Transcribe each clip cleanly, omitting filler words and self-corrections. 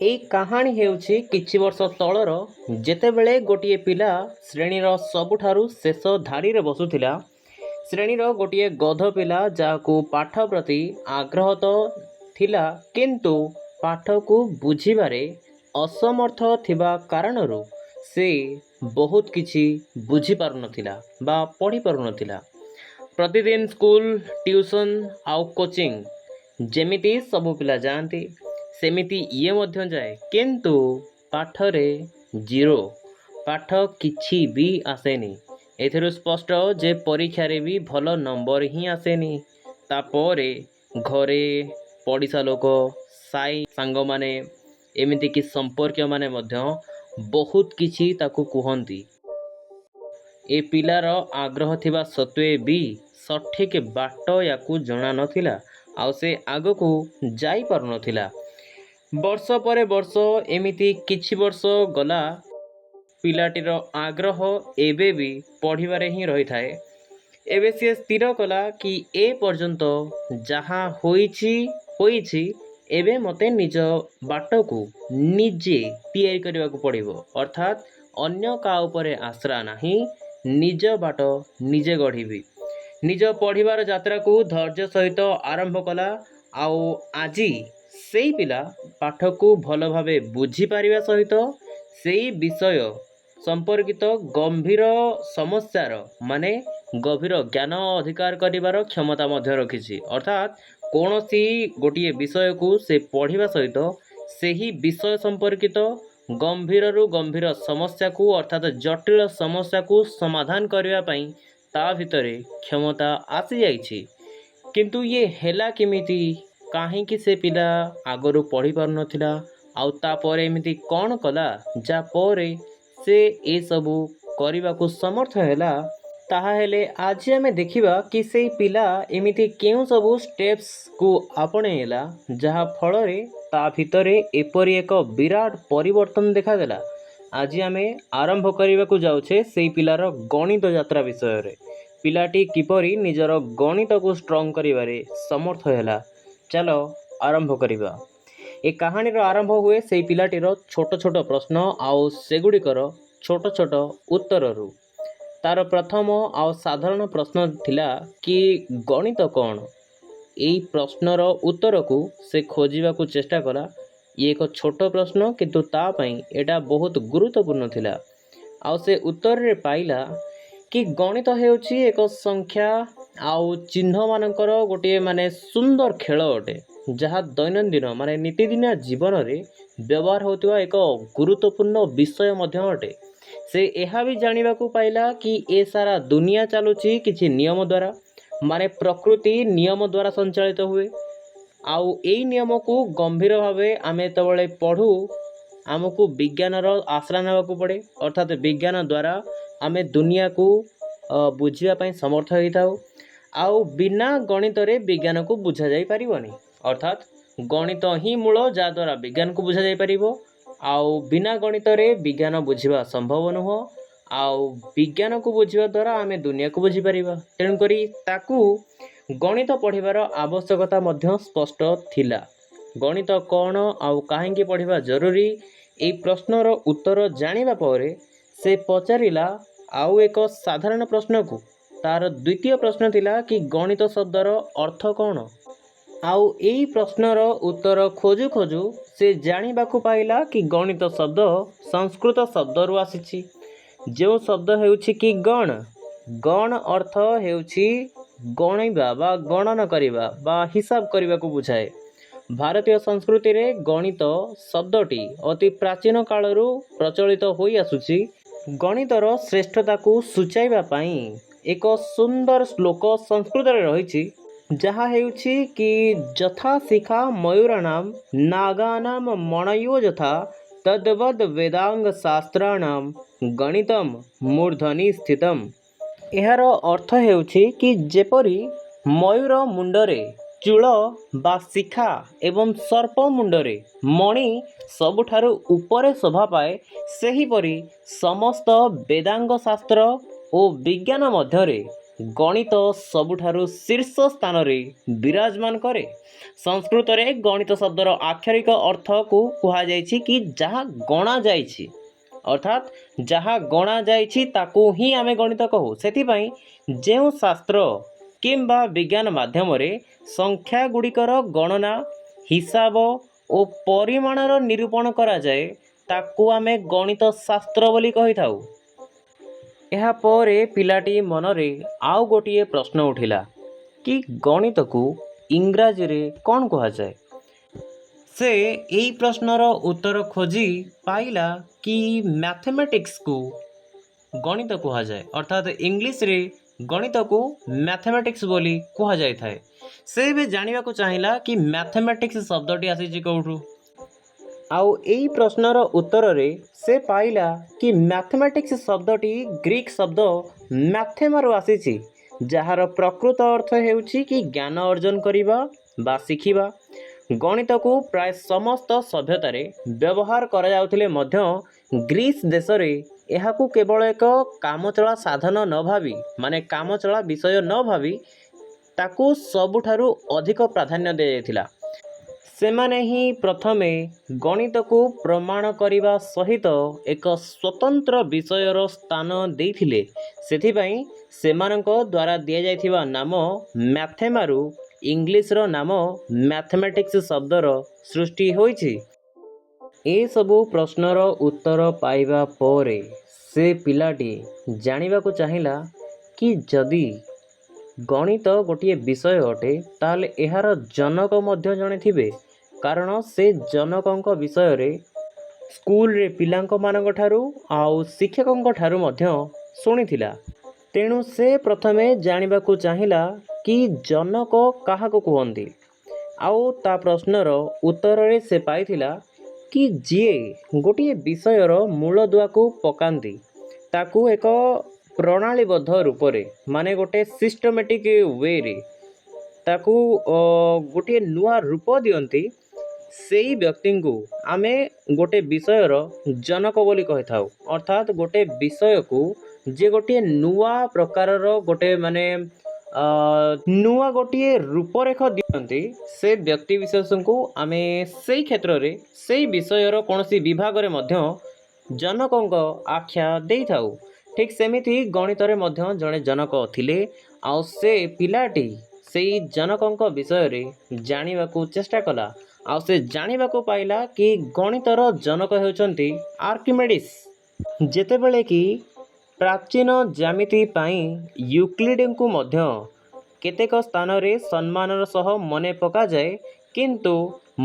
ଏଇ କାହାଣୀ ହେଉଛି କିଛି ବର୍ଷ ତଳର। ଯେତେବେଳେ ଗୋଟିଏ ପିଲା ଶ୍ରେଣୀର ସବୁଠାରୁ ଶେଷ ଧାଡ଼ିରେ ବସୁଥିଲା। ଶ୍ରେଣୀର ଗୋଟିଏ ଗଧ ପିଲା ଯାହାକୁ ପାଠ ପ୍ରତି ଆଗ୍ରହ ତ ଥିଲା, କିନ୍ତୁ ପାଠକୁ ବୁଝିବାରେ ଅସମର୍ଥ ଥିବା କାରଣରୁ ସେ ବହୁତ କିଛି ବୁଝିପାରୁନଥିଲା ବା ପଢ଼ିପାରୁନଥିଲା। ପ୍ରତିଦିନ ସ୍କୁଲ, ଟ୍ୟୁସନ୍ ଆଉ କୋଚିଂ ଯେମିତି ସବୁ ପିଲା ଯାଆନ୍ତି, ସେମିତି ଇଏ ମଧ୍ୟ ଯାଏ, କିନ୍ତୁ ପାଠରେ ଜିରୋ। ପାଠ କିଛି ବି ଆସେନି। ଏଥିରୁ ସ୍ପଷ୍ଟ ଯେ ପରୀକ୍ଷାରେ ବି ଭଲ ନମ୍ବର ହିଁ ଆସେନି। ତାପରେ ଘରେ, ପଡ଼ିଶା ଲୋକ, ସାଙ୍ଗମାନେ, ଏମିତିକି ସମ୍ପର୍କୀୟମାନେ ମଧ୍ୟ ବହୁତ କିଛି ତାକୁ କୁହନ୍ତି। ଏ ପିଲାର ଆଗ୍ରହ ଥିବା ସତ୍ତ୍ୱେ ବି ସଠିକ୍ ବାଟ ୟାକୁ ଜଣା ନଥିଲା, ଆଉ ସେ ଆଗକୁ ଯାଇପାରୁନଥିଲା। ବର୍ଷ ପରେ ବର୍ଷ ଏମିତି କିଛି ବର୍ଷ ଗଲା। ପିଲାଟିର ଆଗ୍ରହ ଏବେ ବି ପଢ଼ିବାରେ ହିଁ ରହିଥାଏ। ଏବେ ସିଏ ସ୍ଥିର କଲା କି ଏ ପର୍ଯ୍ୟନ୍ତ ଯାହା ହୋଇଛି, ଏବେ ମୋତେ ନିଜ ବାଟକୁ ନିଜେ ତିଆରି କରିବାକୁ ପଡ଼ିବ। ଅର୍ଥାତ୍ ଅନ୍ୟ କାହା ଉପରେ ଆଶ୍ରା ନାହିଁ, ନିଜ ବାଟ ନିଜେ ଗଢ଼ିବି। ନିଜ ପଢ଼ିବାର ଯାତ୍ରାକୁ ଧୈର୍ଯ୍ୟ ସହିତ ଆରମ୍ଭ କଲା। ଆଉ ଆଜି ସେଇ ପିଲା ପାଠକୁ ଭଲ ଭାବେ ବୁଝିପାରିବା ସହିତ ସେଇ ବିଷୟ ସମ୍ପର୍କିତ ଗମ୍ଭୀର ସମସ୍ୟାର ଗଭୀର ଜ୍ଞାନ ଅଧିକାର କରିବାର କ୍ଷମତା ମଧ୍ୟ ରଖିଛି। ଅର୍ଥାତ୍ କୌଣସି ଗୋଟିଏ ବିଷୟକୁ ସେ ପଢ଼ିବା ସହିତ ସେହି ବିଷୟ ସମ୍ପର୍କିତ ଗମ୍ଭୀରରୁ ଗମ୍ଭୀର ସମସ୍ୟାକୁ ଅର୍ଥାତ୍ ଜଟିଳ ସମସ୍ୟାକୁ ସମାଧାନ କରିବା ପାଇଁ ତା ଭିତରେ କ୍ଷମତା ଆସିଯାଇଛି। କିନ୍ତୁ ଇଏ ହେଲା କେମିତି? କାହିଁକି ସେ ପିଲା ଆଗରୁ ପଢ଼ି ପାରୁନଥିଲା, ଆଉ ତାପରେ ଏମିତି କ'ଣ କଲା ଯାହା ପରେ ସେ ଏସବୁ କରିବାକୁ ସମର୍ଥ ହେଲା? ତାହାହେଲେ ଆଜି ଆମେ ଦେଖିବା କି ସେଇ ପିଲା ଏମିତି କେଉଁ ସବୁ ଷ୍ଟେପ୍ସକୁ ଆପଣେଇଲା ଯାହା ଫଳରେ ତା ଭିତରେ ଏପରି ଏକ ବିରାଟ ପରିବର୍ତ୍ତନ ଦେଖାଦେଲା। ଆଜି ଆମେ ଆରମ୍ଭ କରିବାକୁ ଯାଉଛେ ସେଇ ପିଲାର ଗଣିତ ଯାତ୍ରା ବିଷୟରେ। ପିଲାଟି କିପରି ନିଜର ଗଣିତକୁ ଷ୍ଟ୍ରଙ୍ଗ କରିବାରେ ସମର୍ଥ ହେଲା। ଚାଲ ଆରମ୍ଭ କରିବା। ଏ କାହାଣୀର ଆରମ୍ଭ ହୁଏ ସେଇ ପିଲାଟିର ଛୋଟ ଛୋଟ ପ୍ରଶ୍ନ ଆଉ ସେଗୁଡ଼ିକର ଛୋଟ ଛୋଟ ଉତ୍ତରରୁ। ତାର ପ୍ରଥମ ଆଉ ସାଧାରଣ ପ୍ରଶ୍ନ ଥିଲା କି ଗଣିତ କ'ଣ? ଏଇ ପ୍ରଶ୍ନର ଉତ୍ତରକୁ ସେ ଖୋଜିବାକୁ ଚେଷ୍ଟା କଲା। ଇଏ ଏକ ଛୋଟ ପ୍ରଶ୍ନ, କିନ୍ତୁ ତା ପାଇଁ ଏଇଟା ବହୁତ ଗୁରୁତ୍ୱପୂର୍ଣ୍ଣ ଥିଲା। ଆଉ ସେ ଉତ୍ତରରେ ପାଇଲା କି ଗଣିତ ହେଉଛି ଏକ ସଂଖ୍ୟା ଆଉ ଚିହ୍ନମାନଙ୍କର ଗୋଟିଏ ସୁନ୍ଦର ଖେଳ ଅଟେ, ଯାହା ଦୈନନ୍ଦିନ ନୀତିଦିନିଆ ଜୀବନରେ ବ୍ୟବହାର ହେଉଥିବା ଏକ ଗୁରୁତ୍ୱପୂର୍ଣ୍ଣ ବିଷୟ ମଧ୍ୟ ଅଟେ। ସେ ଏହା ବି ଜାଣିବାକୁ ପାଇଲା କି ଏ ସାରା ଦୁନିଆ ଚାଲୁଛି କିଛି ନିୟମ ଦ୍ୱାରା, ପ୍ରକୃତି ନିୟମ ଦ୍ୱାରା ସଞ୍ଚାଳିତ ହୁଏ। ଆଉ ଏଇ ନିୟମକୁ ଗମ୍ଭୀର ଭାବେ ଆମେ ଯେତେବେଳେ ପଢ଼ୁ, ଆମକୁ ବିଜ୍ଞାନର ଆଶ୍ରା ନେବାକୁ ପଡ଼େ। ଅର୍ଥାତ୍ ବିଜ୍ଞାନ ଦ୍ୱାରା ଆମେ ଦୁନିଆକୁ ବୁଝିବା ପାଇଁ ସମର୍ଥ ହୋଇଥାଉ। ଆଉ ବିନା ଗଣିତରେ ବିଜ୍ଞାନକୁ ବୁଝାଯାଇ ପାରିବନି। ଅର୍ଥାତ୍ ଗଣିତ ହିଁ ମୂଳ, ଯାହାଦ୍ୱାରା ବିଜ୍ଞାନକୁ ବୁଝାଯାଇପାରିବ। ଆଉ ବିନା ଗଣିତରେ ବିଜ୍ଞାନ ବୁଝିବା ସମ୍ଭବ ନୁହଁ। ଆଉ ବିଜ୍ଞାନକୁ ବୁଝିବା ଦ୍ୱାରା ଆମେ ଦୁନିଆକୁ ବୁଝିପାରିବା। ତେଣୁକରି ତାକୁ ଗଣିତ ପଢ଼ିବାର ଆବଶ୍ୟକତା ମଧ୍ୟ ସ୍ପଷ୍ଟ ଥିଲା। ଗଣିତ କ'ଣ ଆଉ କାହିଁକି ପଢ଼ିବା ଜରୁରୀ, ଏହି ପ୍ରଶ୍ନର ଉତ୍ତର ଜାଣିବା ପରେ ସେ ପଚାରିଲା ଆଉ ଏକ ସାଧାରଣ ପ୍ରଶ୍ନକୁ। ତାର ଦ୍ୱିତୀୟ ପ୍ରଶ୍ନ ଥିଲା କି ଗଣିତ ଶବ୍ଦର ଅର୍ଥ କ'ଣ? ଆଉ ଏଇ ପ୍ରଶ୍ନର ଉତ୍ତର ଖୋଜୁ ଖୋଜୁ ସେ ଜାଣିବାକୁ ପାଇଲା କି ଗଣିତ ଶବ୍ଦ ସଂସ୍କୃତ ଶବ୍ଦରୁ ଆସିଛି, ଯେଉଁ ଶବ୍ଦ ହେଉଛି କି ଗଣ। ଗଣ ଅର୍ଥ ହେଉଛି ଗଣିବା ବା ଗଣନ କରିବା ବା ହିସାବ କରିବାକୁ ବୁଝାଏ। ଭାରତୀୟ ସଂସ୍କୃତିରେ ଗଣିତ ଶବ୍ଦଟି ଅତି ପ୍ରାଚୀନ କାଳରୁ ପ୍ରଚଳିତ ହୋଇ ଆସୁଛି। ଗଣିତର ଶ୍ରେଷ୍ଠତାକୁ ସୂଚାଇବା ପାଇଁ ଏକ ସୁନ୍ଦର ଶ୍ଲୋକ ସଂସ୍କୃତରେ ରହିଛି, ଯାହା ହେଉଛି କି ଯଥା ଶିଖା ମୟୂରାଣାମ୍ ନାଗାନାମ୍ ମଣୟୋ ଯଥା ତଦ୍ବଦ୍ ବେଦାଙ୍ଗ ଶାସ୍ତ୍ରାଣାମ୍ ଗଣିତମ୍ ମୂର୍ଧନି ସ୍ଥିତମ୍। ଏହାର ଅର୍ଥ ହେଉଛି କି ଯେପରି ମୟୂର ମୁଣ୍ଡରେ ଚୂଳ ବା ଶିଖା ଏବଂ ସର୍ପ ମୁଣ୍ଡରେ ମଣି ସବୁଠାରୁ ଉପରେ ଶୋଭା ପାଏ, ସେହିପରି ସମସ୍ତ ବେଦାଙ୍ଗ ଶାସ୍ତ୍ର ଓ ବିଜ୍ଞାନ ମଧ୍ୟରେ ଗଣିତ ସବୁଠାରୁ ଶୀର୍ଷ ସ୍ଥାନରେ ବିରାଜମାନ କରେ। ସଂସ୍କୃତରେ ଗଣିତ ଶବ୍ଦର ଆକ୍ଷରିକ ଅର୍ଥକୁ କୁହାଯାଇଛି କି ଯାହା ଗଣାଯାଇଛି, ଅର୍ଥାତ୍ ଯାହା ଗଣାଯାଇଛି ତାକୁ ହିଁ ଆମେ ଗଣିତ କହୁ। ସେଥିପାଇଁ ଯେଉଁ ଶାସ୍ତ୍ର କିମ୍ବା ବିଜ୍ଞାନ ମାଧ୍ୟମରେ ସଂଖ୍ୟା ଗୁଡ଼ିକର ଗଣନା, ହିସାବ ଓ ପରିମାଣର ନିରୂପଣ କରାଯାଏ ତାକୁ ଆମେ ଗଣିତ ଶାସ୍ତ୍ର ବୋଲି କହିଥାଉ। ଏହାପରେ ପିଲାଟି ମନରେ ଆଉ ଗୋଟିଏ ପ୍ରଶ୍ନ ଉଠିଲା କି ଗଣିତକୁ ଇଂରାଜୀରେ କ'ଣ କୁହାଯାଏ? ସେ ଏହି ପ୍ରଶ୍ନର ଉତ୍ତର ଖୋଜି ପାଇଲା କି ମ୍ୟାଥମେଟିକ୍ସକୁ ଗଣିତ କୁହାଯାଏ, ଅର୍ଥାତ୍ ଇଂଲିଶରେ ଗଣିତକୁ ମ୍ୟାଥମେଟିକ୍ସ ବୋଲି କୁହାଯାଇଥାଏ। ସେ ଏବେ ଜାଣିବାକୁ ଚାହିଁଲା କି ମ୍ୟାଥମେଟିକ୍ସ ଶବ୍ଦଟି ଆସିଛି କେଉଁଠୁ। ଆଉ ଏହି ପ୍ରଶ୍ନର ଉତ୍ତରରେ ସେ ପାଇଲା କି ମ୍ୟାଥମେଟିକ୍ସ ଶବ୍ଦଟି ଗ୍ରୀକ୍ ଶବ୍ଦ ମ୍ୟାଥେମାରୁ ଆସିଛି, ଯାହାର ପ୍ରକୃତ ଅର୍ଥ ହେଉଛି କି ଜ୍ଞାନ ଅର୍ଜନ କରିବା ବା ଶିଖିବା। ଗଣିତକୁ ପ୍ରାୟ ସମସ୍ତ ସଭ୍ୟତାରେ ବ୍ୟବହାର କରାଯାଉଥିଲେ ମଧ୍ୟ ଗ୍ରୀସ୍ ଦେଶରେ ଏହାକୁ କେବଳ ଏକ କାମଚଳା ସାଧନ ନ ଭାବି, କାମଚଳା ବିଷୟ ନ ଭାବି ତାକୁ ସବୁଠାରୁ ଅଧିକ ପ୍ରାଧାନ୍ୟ ଦିଆଯାଇଥିଲା। ସେମାନେ ହିଁ ପ୍ରଥମେ ଗଣିତକୁ ପ୍ରମାଣ କରିବା ସହିତ ଏକ ସ୍ୱତନ୍ତ୍ର ବିଷୟର ସ୍ଥାନ ଦେଇଥିଲେ। ସେଥିପାଇଁ ସେମାନଙ୍କ ଦ୍ୱାରା ଦିଆଯାଇଥିବା ନାମ ମ୍ୟାଥେମାରୁ ଇଂଲିଶର ନାମ ମ୍ୟାଥମେଟିକ୍ସ ଶବ୍ଦର ସୃଷ୍ଟି ହୋଇଛି। ଏସବୁ ପ୍ରଶ୍ନର ଉତ୍ତର ପାଇବା ପରେ ସେ ପିଲାଟି ଜାଣିବାକୁ ଚାହିଁଲା କି ଯଦି ଗଣିତ ଗୋଟିଏ ବିଷୟ ଅଟେ ତାହେଲେ ଏହାର ଜନକ ମଧ୍ୟ ଜଣେ ଥିବେ, କାରଣ ସେ ଜନକଙ୍କ ବିଷୟରେ ସ୍କୁଲରେ ପିଲାମାନଙ୍କ ଠାରୁ ଆଉ ଶିକ୍ଷକଙ୍କ ଠାରୁ ମଧ୍ୟ ଶୁଣିଥିଲା। ତେଣୁ ସେ ପ୍ରଥମେ ଜାଣିବାକୁ ଚାହିଁଲା କି ଜନକ କାହାକୁ କୁହନ୍ତି। ଆଉ ତା ପ୍ରଶ୍ନର ଉତ୍ତରରେ ସେ ପାଇଥିଲା କି ଯିଏ ଗୋଟିଏ ବିଷୟର ମୂଳଦୁଆକୁ ପକାନ୍ତି, ତାକୁ ଏକ ପ୍ରଣାଳୀବଦ୍ଧ ରୂପରେ, ଗୋଟେ ସିଷ୍ଟମେଟିକ୍ ୱେରେ ତାକୁ ଗୋଟିଏ ନୂଆ ରୂପ ଦିଅନ୍ତି, ସେଇ ବ୍ୟକ୍ତିଙ୍କୁ ଆମେ ଗୋଟେ ବିଷୟର ଜନକ ବୋଲି କହିଥାଉ। ଅର୍ଥାତ୍ ଗୋଟେ ବିଷୟକୁ ଯେ ଗୋଟିଏ ନୂଆ ପ୍ରକାରର ନୂଆ ଗୋଟିଏ ରୂପରେଖ ଦିଅନ୍ତି, ସେ ବ୍ୟକ୍ତି ବିଶେଷଙ୍କୁ ଆମେ ସେଇ କ୍ଷେତ୍ରରେ ସେଇ ବିଷୟର କୌଣସି ବିଭାଗରେ ମଧ୍ୟ ଜନକଙ୍କ ଆଖ୍ୟା ଦେଇଥାଉ। ଠିକ୍ ସେମିତି ଗଣିତରେ ମଧ୍ୟ ଜଣେ ଜନକ ଥିଲେ। ଆଉ ସେ ପିଲାଟି ସେଇ ଜନକଙ୍କ ବିଷୟରେ ଜାଣିବାକୁ ଚେଷ୍ଟା କଲା। ଆଉ ସେ ଜାଣିବାକୁ ପାଇଲା କି ଗଣିତର ଜନକ ହେଉଛନ୍ତି ଆର୍କିମେଡ଼ିସ୍। ଯେତେବେଳେ କି ପ୍ରାଚୀନ ଜ୍ୟାମିତି ପାଇଁ ୟୁକ୍ଲିଡ଼ଙ୍କୁ ମଧ୍ୟ କେତେକ ସ୍ଥାନରେ ସମ୍ମାନର ସହ ମନେ ପକାଯାଏ, କିନ୍ତୁ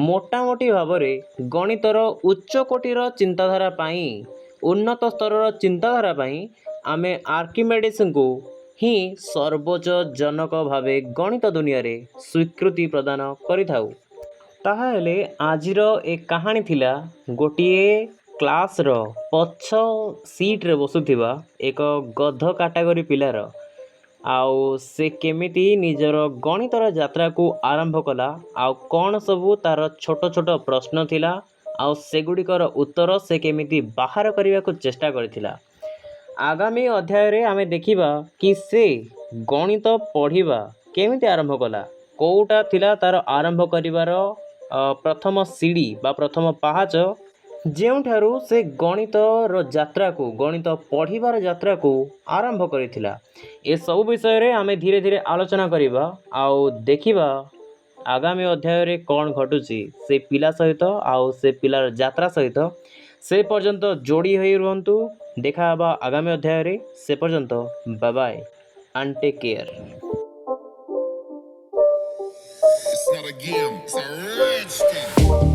ମୋଟାମୋଟି ଭାବରେ ଗଣିତର ଉଚ୍ଚକୋଟୀର ଚିନ୍ତାଧାରା ପାଇଁ, ଉନ୍ନତ ସ୍ତରର ଚିନ୍ତାଧାରା ପାଇଁ ଆମେ ଆର୍କିମେଡ଼ିସ୍ଙ୍କୁ ହିଁ ସର୍ବୋଚ୍ଚ ଜନକ ଭାବେ ଗଣିତ ଦୁନିଆରେ ସ୍ୱୀକୃତି ପ୍ରଦାନ କରିଥାଉ। ତାହେଲେ ଆଜିର ଏ କାହାଣୀ ଥିଲା ଗୋଟିଏ କ୍ଲାସ୍ର ପଛ ସିଟ୍ରେ ବସୁଥିବା ଏକ ଗଧ କାଟାଗୋରୀ ପିଲାର। ଆଉ ସେ କେମିତି ନିଜର ଗଣିତର ଯାତ୍ରାକୁ ଆରମ୍ଭ କଲା, ଆଉ କ'ଣ ସବୁ ତା'ର ଛୋଟ ଛୋଟ ପ୍ରଶ୍ନ ଥିଲା, ଆଉ ସେଗୁଡ଼ିକର ଉତ୍ତର ସେ କେମିତି ବାହାର କରିବାକୁ ଚେଷ୍ଟା କରିଥିଲା। ଆଗାମୀ ଅଧ୍ୟାୟରେ ଆମେ ଦେଖିବା କି ସେ ଗଣିତ ପଢ଼ିବା କେମିତି ଆରମ୍ଭ କଲା, କେଉଁଟା ଥିଲା ତା'ର ଆରମ୍ଭ କରିବାର ପ୍ରଥମ ସିଡ଼ି ବା ପ୍ରଥମ ପାହାଚ, ଯେଉଁଠାରୁ ସେ ଗଣିତର ଯାତ୍ରାକୁ, ଗଣିତ ପଢ଼ିବାର ଯାତ୍ରାକୁ ଆରମ୍ଭ କରିଥିଲା। ଏସବୁ ବିଷୟରେ ଆମେ ଧୀରେ ଧୀରେ ଆଲୋଚନା କରିବା ଆଉ ଦେଖିବା ଆଗାମୀ ଅଧ୍ୟାୟରେ କ'ଣ ଘଟୁଛି ସେ ପିଲା ସହିତ ଆଉ ସେ ପିଲାର ଯାତ୍ରା ସହିତ। ସେ ପର୍ଯ୍ୟନ୍ତ ଯୋଡ଼ି ହୋଇ ରୁହନ୍ତୁ। ଦେଖା ହେବା ଆଗାମୀ ଅଧ୍ୟାୟରେ। ସେ ପର୍ଯ୍ୟନ୍ତ bye bye and take care. It's not a game, it's a rich thing.